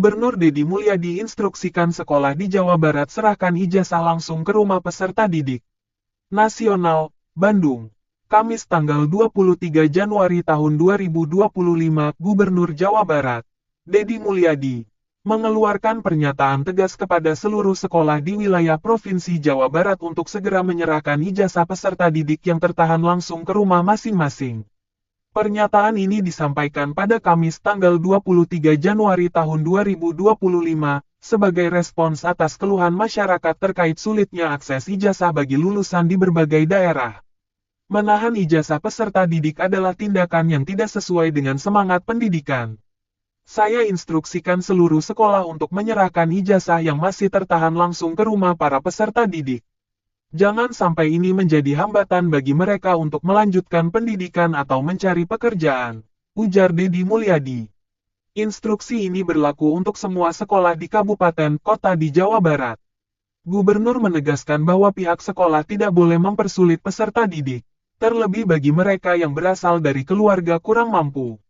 Gubernur Deddy Mulyadi instruksikan sekolah di Jawa Barat serahkan ijazah langsung ke rumah peserta didik nasional, Bandung. Kamis tanggal 23 Januari tahun 2025, Gubernur Jawa Barat, Deddy Mulyadi, mengeluarkan pernyataan tegas kepada seluruh sekolah di wilayah Provinsi Jawa Barat untuk segera menyerahkan ijazah peserta didik yang tertahan langsung ke rumah masing-masing. Pernyataan ini disampaikan pada Kamis tanggal 23 Januari tahun 2025, sebagai respons atas keluhan masyarakat terkait sulitnya akses ijazah bagi lulusan di berbagai daerah. Menahan ijazah peserta didik adalah tindakan yang tidak sesuai dengan semangat pendidikan. Saya instruksikan seluruh sekolah untuk menyerahkan ijazah yang masih tertahan langsung ke rumah para peserta didik. Jangan sampai ini menjadi hambatan bagi mereka untuk melanjutkan pendidikan atau mencari pekerjaan, ujar Deddy Mulyadi. Instruksi ini berlaku untuk semua sekolah di kabupaten kota di Jawa Barat. Gubernur menegaskan bahwa pihak sekolah tidak boleh mempersulit peserta didik, terlebih bagi mereka yang berasal dari keluarga kurang mampu.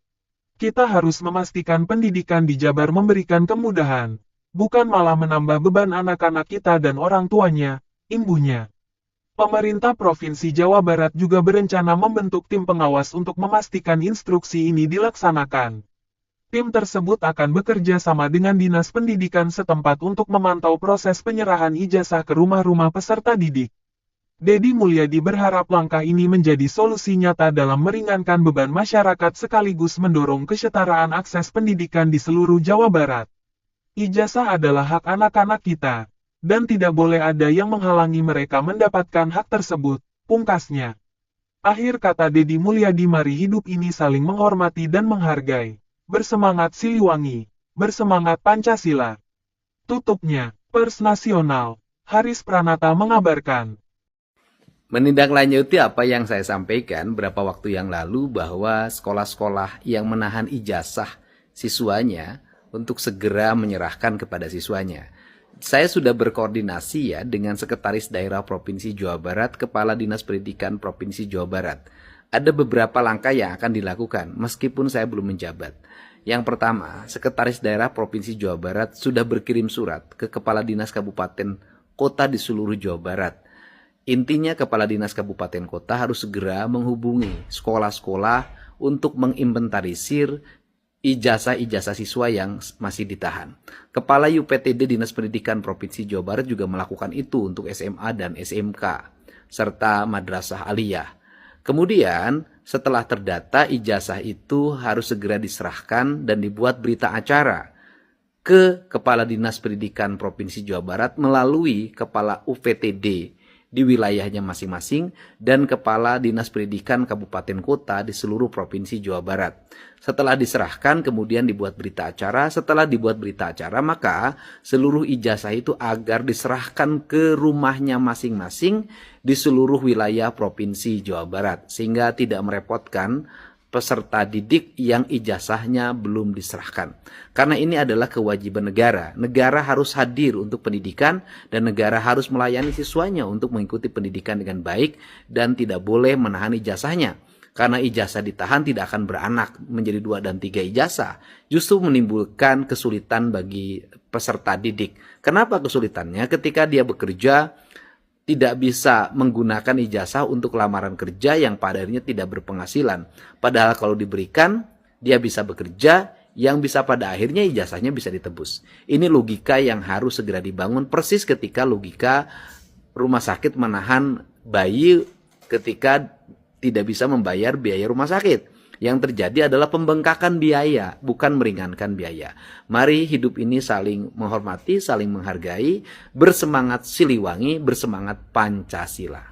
Kita harus memastikan pendidikan di Jabar memberikan kemudahan, bukan malah menambah beban anak-anak kita dan orang tuanya, imbuhnya. Pemerintah Provinsi Jawa Barat juga berencana membentuk tim pengawas untuk memastikan instruksi ini dilaksanakan. Tim tersebut akan bekerja sama dengan Dinas Pendidikan setempat untuk memantau proses penyerahan ijazah ke rumah-rumah peserta didik. Deddy Mulyadi berharap langkah ini menjadi solusi nyata dalam meringankan beban masyarakat sekaligus mendorong kesetaraan akses pendidikan di seluruh Jawa Barat. Ijazah adalah hak anak-anak kita, dan tidak boleh ada yang menghalangi mereka mendapatkan hak tersebut, pungkasnya. Akhir kata Deddy Mulyadi, mari hidup ini saling menghormati dan menghargai. Bersemangat Siliwangi, bersemangat Pancasila. Tutupnya, Pers Nasional, Haris Pranata mengabarkan. Menindaklanjuti apa yang saya sampaikan beberapa waktu yang lalu bahwa sekolah-sekolah yang menahan ijazah siswanya untuk segera menyerahkan kepada siswanya. Saya sudah berkoordinasi ya dengan Sekretaris Daerah Provinsi Jawa Barat, Kepala Dinas Pendidikan Provinsi Jawa Barat. Ada beberapa langkah yang akan dilakukan meskipun saya belum menjabat. Yang pertama, Sekretaris Daerah Provinsi Jawa Barat sudah berkirim surat ke Kepala Dinas Kabupaten Kota di seluruh Jawa Barat. Intinya Kepala Dinas Kabupaten Kota harus segera menghubungi sekolah-sekolah untuk menginventarisir ijazah-ijazah siswa yang masih ditahan. Kepala UPTD Dinas Pendidikan Provinsi Jawa Barat juga melakukan itu untuk SMA dan SMK, serta Madrasah Aliyah. Kemudian, setelah terdata, ijazah itu harus segera diserahkan dan dibuat berita acara ke Kepala Dinas Pendidikan Provinsi Jawa Barat melalui Kepala UPTD di wilayahnya masing-masing dan Kepala Dinas Pendidikan Kabupaten Kota di seluruh Provinsi Jawa Barat. Setelah diserahkan, kemudian dibuat berita acara. Setelah dibuat berita acara, maka seluruh ijazah itu agar diserahkan ke rumahnya masing-masing di seluruh wilayah Provinsi Jawa Barat, sehingga tidak merepotkan peserta didik yang ijazahnya belum diserahkan. Karena ini adalah kewajiban negara. Negara harus hadir untuk pendidikan dan negara harus melayani siswanya untuk mengikuti pendidikan dengan baik dan tidak boleh menahan ijazahnya. Karena ijazah ditahan tidak akan beranak menjadi 2 dan 3 ijazah. Justru menimbulkan kesulitan bagi peserta didik. Kenapa kesulitannya? Ketika dia bekerja, tidak bisa menggunakan ijazah untuk lamaran kerja yang pada akhirnya tidak berpenghasilan. Padahal kalau diberikan, dia bisa bekerja yang bisa pada akhirnya ijazahnya bisa ditebus. Ini logika yang harus segera dibangun, persis ketika logika rumah sakit menahan bayi ketika tidak bisa membayar biaya rumah sakit. Yang terjadi adalah pembengkakan biaya, bukan meringankan biaya. Mari hidup ini saling menghormati, saling menghargai, bersemangat Siliwangi, bersemangat Pancasila.